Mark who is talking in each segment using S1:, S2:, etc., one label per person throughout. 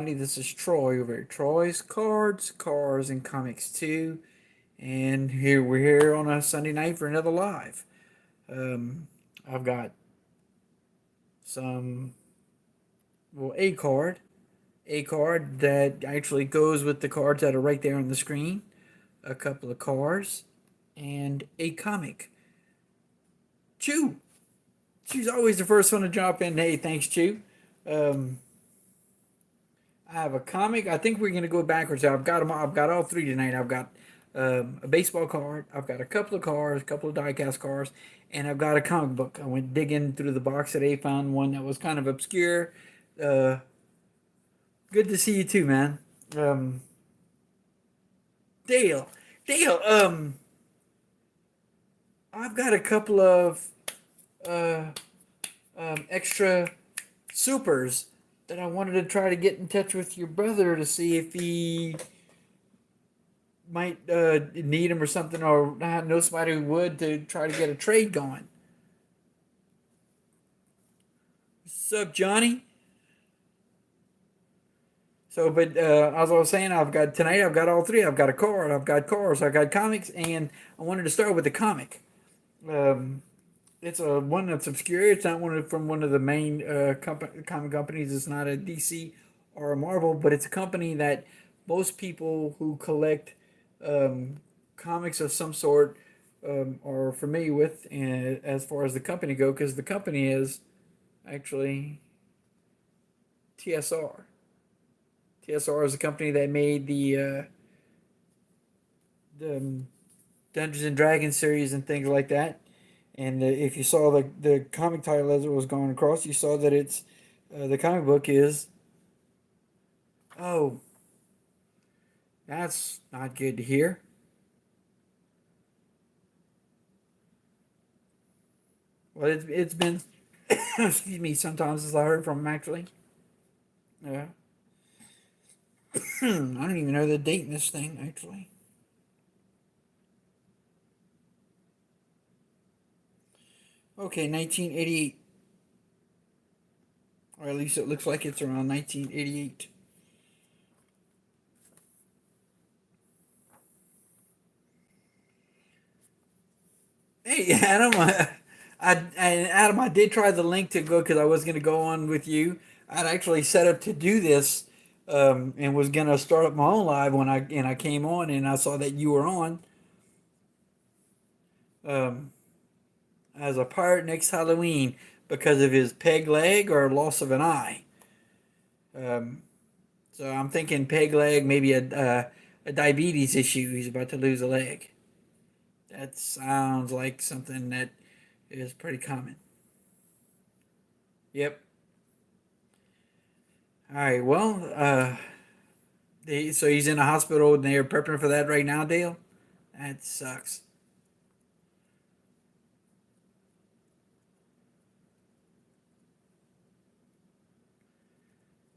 S1: This is Troy over at Troy's Cards, Cars, and Comics 2. And we're here on a Sunday night for another live. I've got some, well, a card that actually goes with the cards that are right there on the screen, a couple of cars, and a comic. Chew! Chew's always the first one to drop in. Hey, thanks, Chew. Um, I have a comic. I think we're gonna go backwards. I've got them. I've got all three tonight. I've got a baseball card. I've got a couple of cars, a couple of diecast cars, and I've got a comic book. I went digging through the box today, found one that was kind of obscure. Uh, Good to see you too, man. Um, Dale, Dale. I've got a couple of uh, extra supers that I wanted to try to get in touch with your brother to see if he might need him or something, or not know somebody who would to try to get a trade going. What's up, Johnny? So, but as I was saying, I've got tonight. I've got all three. I've got a card. I've got cars. I've got comics, and I wanted to start with the comic. Um, it's a one that's obscure. It's not from one of the main comic companies. It's not a DC or a Marvel, but it's a company that most people who collect um, comics of some sort are familiar with, and as far as the company go, because the company is actually TSR. TSR is a company that made the Dungeons and Dragons series and things like that. And if you saw the comic title as it was going across, you saw that it's the comic book is, oh, that's not good to hear. Well, it's been excuse me, sometimes as I heard from him actually. Yeah. I don't even know the date in this thing actually. Okay, 1988, or at least it looks like it's around 1988. Hey, Adam, Adam, I did try the link to go because I was going to go on with you. I'd actually set up to do this, and was going to start up my own live when I came on and I saw that you were on, um, as a pirate next Halloween because of his peg leg or loss of an eye. Um, so I'm thinking peg leg, maybe a diabetes issue. He's about to lose a leg. That sounds like something that is pretty common. Yep. All right. Well, so he's in the hospital and they're prepping for that right now, Dale. That sucks.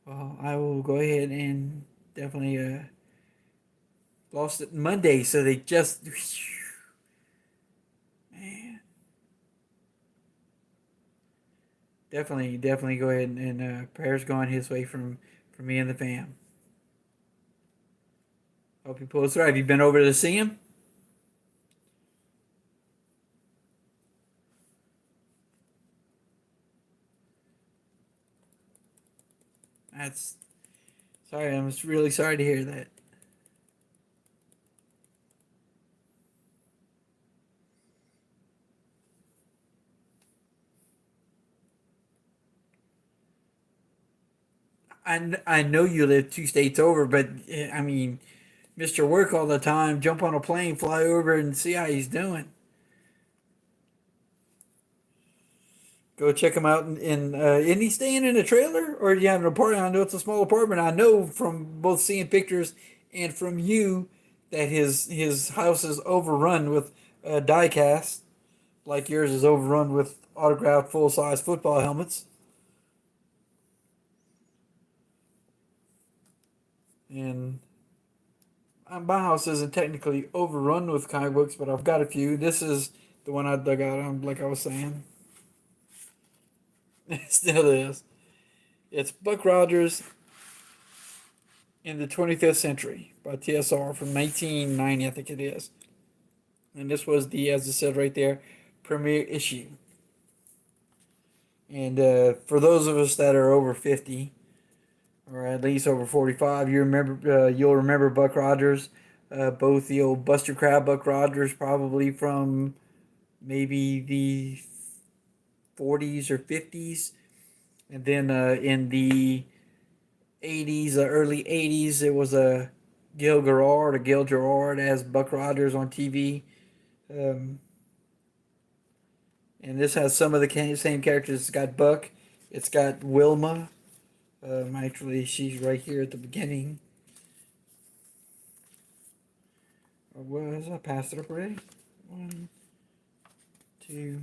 S1: Well, I will go ahead and definitely lost it Monday, so they just man, definitely go ahead and prayers going his way from me and the fam. Hope he pulls through. Have you been over to see him? That's sorry. I'm just really sorry to hear that. I know you live 2 states over, but I mean, Mr. Work all the time. Jump on a plane, fly over, and see how he's doing. Go check him out. Isn't he staying in a trailer, or do you have an apartment? I know it's a small apartment. I know from both seeing pictures and from you that his house is overrun with diecast, like yours is overrun with autographed full size football helmets. And my house isn't technically overrun with comic books, but I've got a few. This is the one I dug out on, like I was saying. It still is. It's Buck Rogers, in the 25th Century by TSR from 1990, I think it is. And this was the, as it said right there, premiere issue. And for those of us that are over 50, or at least over 45, you'll remember Buck Rogers, both the old Buster Crab Buck Rogers, probably from maybe the 40s or 50s, and then in the 80s, early 80s, it was a Gil Gerard as Buck Rogers on TV. Um, and this has some of the same characters. It's got Buck, it's got Wilma. Actually, she's right here at the beginning. Or was I passed it up already? One, two.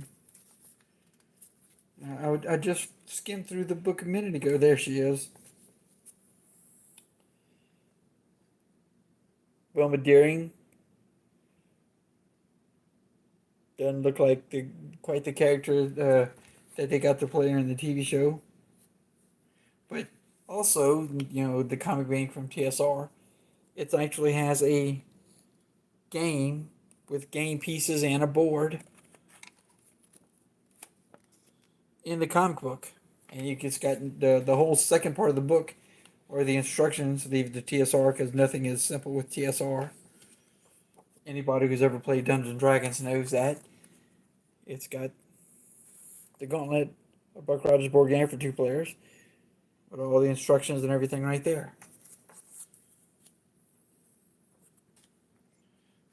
S1: I just skimmed through the book a minute ago. There she is. Wilma Deering. Doesn't look like quite the character that they got to play in the TV show. But also, the comic bank from TSR, it actually has a game with game pieces and a board in the comic book. And it's got the whole second part of the book, or the instructions, the TSR, because nothing is simple with TSR. Anybody who's ever played Dungeons and Dragons knows that. It's got the Gauntlet, a Buck Rogers board game for 2 players, with all the instructions and everything right there.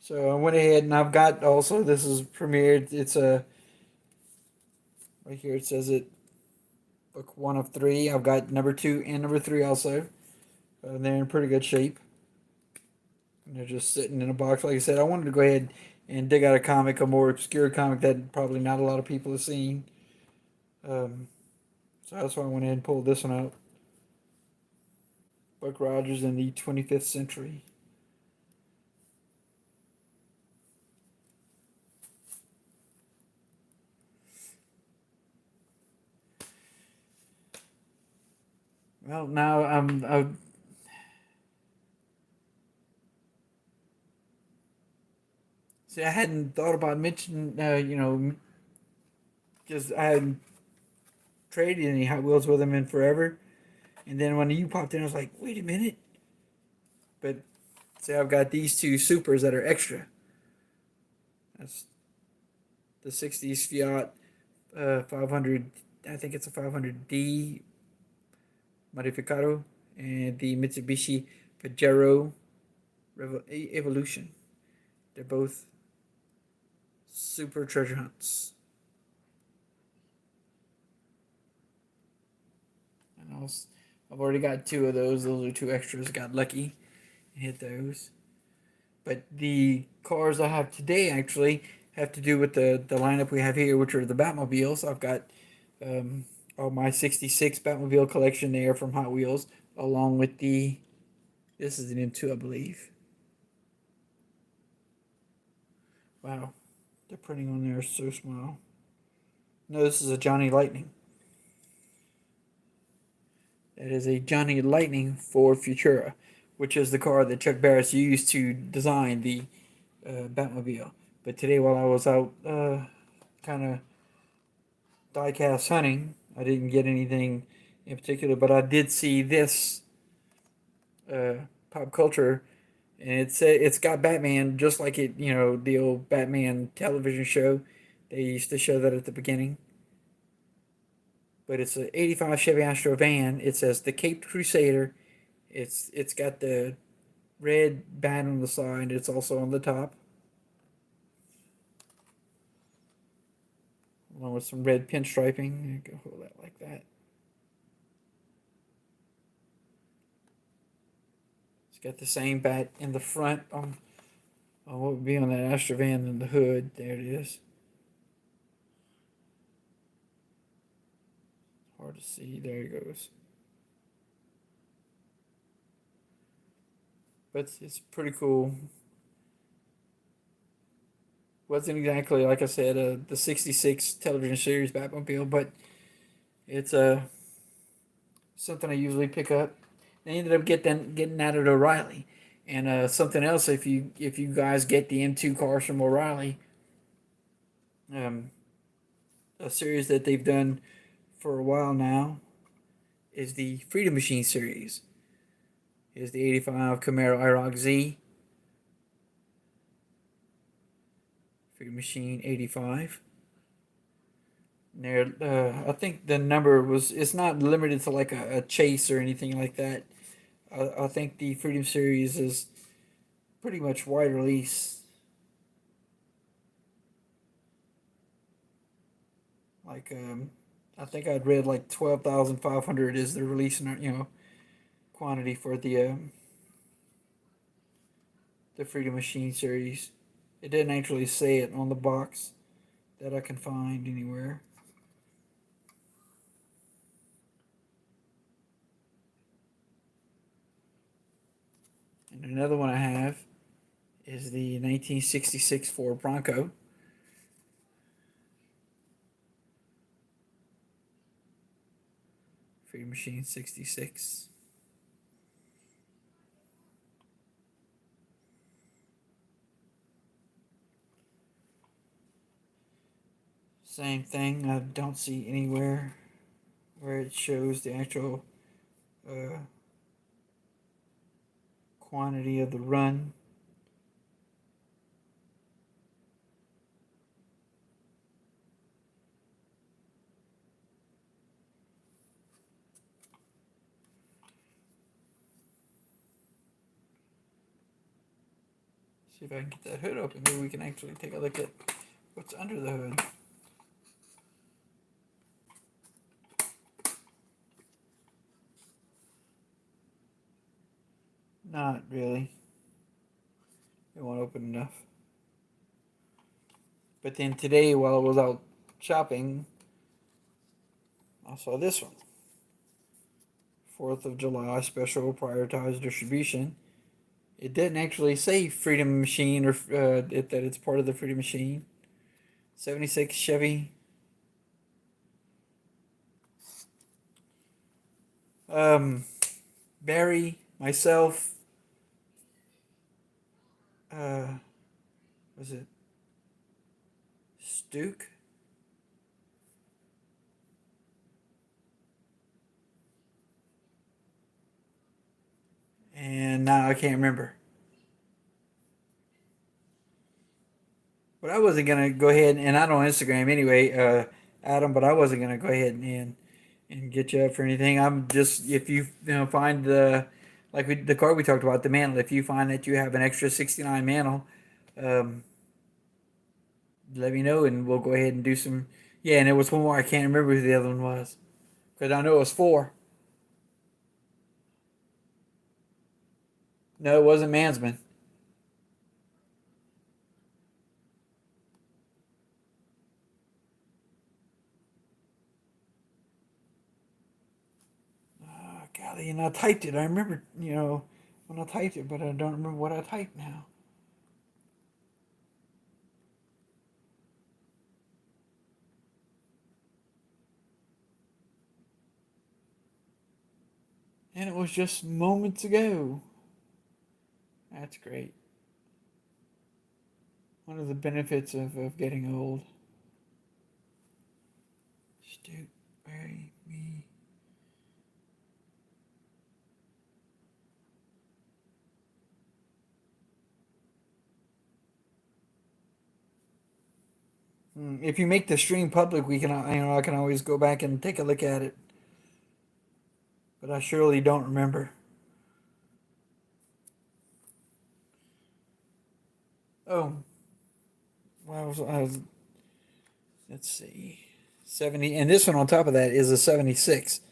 S1: So I went ahead and I've got also, this is premiered, it's a, right here it says it, book 1 of 3. I've got number 2 and number 3 also. They're in pretty good shape. And they're just sitting in a box. Like I said, I wanted to go ahead and dig out a comic, a more obscure comic that probably not a lot of people have seen. So that's why I went ahead and pulled this one out. Buck Rogers in the 25th Century. Well, now see, I hadn't thought about mentioning, because I hadn't traded any Hot Wheels with him in forever. And then when you popped in, I was like, wait a minute. But see, I've got these 2 supers that are extra. That's the 60s Fiat 500, I think it's a 500D Modificado, and the Mitsubishi Pajero Evolution. They're both super treasure hunts. And I've already got 2 of those. Those are 2 extras. Got lucky and hit those. But the cars I have today actually have to do with the lineup we have here, which are the Batmobiles. I've got all my 66 Batmobile collection there from Hot Wheels, along with this is an M2, I believe. Wow, the printing on there is so small. No, this is a Johnny Lightning. That is a Johnny Lightning Ford Futura, which is the car that Chuck Barris used to design the Batmobile. But today, while I was out kind of DieCast hunting, I didn't get anything in particular, but I did see this pop culture, and it's got Batman just like it, the old Batman television show. They used to show that at the beginning. But it's an '85 Chevy Astro van. It says the Caped Crusader. It's got the red bat on the side. It's also on the top, along with some red pinstriping. Go hold that like that. It's got the same bat in the front on what would be on that Astro van in the hood. There it is. Hard to see. There it goes. But it's pretty cool. Wasn't exactly, like I said, the 66 television series Batmobile, but it's something I usually pick up. They ended up getting that at O'Reilly. And something else, if you guys get the M2 cars from O'Reilly, um, a series that they've done for a while now is the Freedom Machine series. Is the '85 Camaro IROC Z, Freedom Machine '85. There, I think the number was. It's not limited to like a chase or anything like that. I think the Freedom series is pretty much wide release. Like I think I'd read like 12,500 is the release, quantity for the Freedom Machine series. It didn't actually say it on the box that I can find anywhere. And another one I have is the 1966 Ford Bronco. Freedom Machine 66. Same thing. I don't see anywhere where it shows the actual quantity of the run. See if I can get that hood open. Maybe we can actually take a look at what's under the hood. Not really. It won't open enough. But then today, while I was out shopping, I saw this one. 4th of July special prioritized distribution. It didn't actually say Freedom Machine or that it's part of the Freedom Machine. 76 Chevy. Barry, myself, was it Stuke? And now I can't remember. But I wasn't gonna go ahead, and I don't Instagram anyway, Adam. But I wasn't gonna go ahead and get you up for anything. I'm just if you find the card we talked about, the mantle. If you find that you have an extra 69 mantle, um, let me know and we'll go ahead and do some. Yeah, and there was one more. I can't remember who the other one was because I know it was four. No, it wasn't Mansman. Golly, and I typed it. I remember, when I typed it, but I don't remember what I typed now. And it was just moments ago. That's great. One of the benefits of getting old. Stu, Barry, me. If you make the stream public, we can, I can always go back and take a look at it. But I surely don't remember. Oh, well, let's see, 70, and this one on top of that is a 76.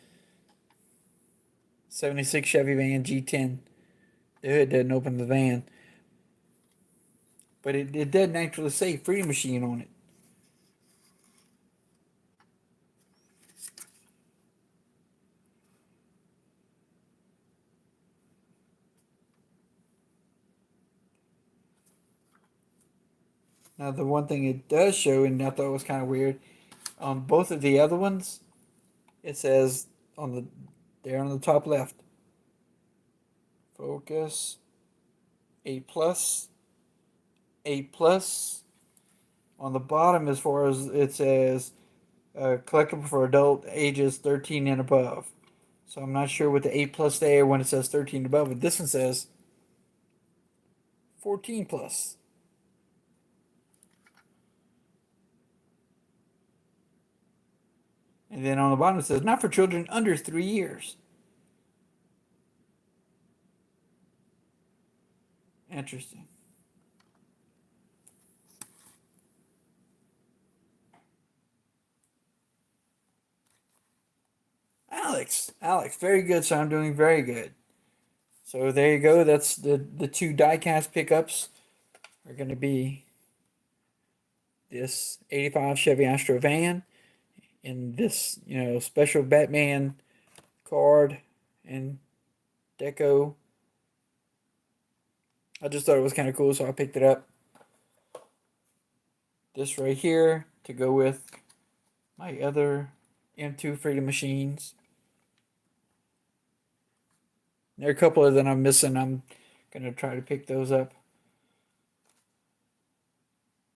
S1: 76 Chevy van G10. The hood doesn't open the van. But it doesn't actually say Freedom Machine on it. Now, the one thing it does show, and I thought was kind of weird, on both of the other ones, it says there on the top left, Focus. A plus. A plus. On the bottom, as far as it says, collectible for adult ages 13 and above. So I'm not sure what the A plus there when it says 13 and above, but this one says 14 plus. And then on the bottom it says not for children under 3 years. Interesting. Alex, very good. So I'm doing very good. So there you go. That's the two diecast pickups are going to be this 85 Chevy Astro van and this, special Batman card and deco. I just thought it was kind of cool, so I picked it up. This right here to go with my other M2 Freedom machines. There are a couple of that I'm missing. I'm going to try to pick those up.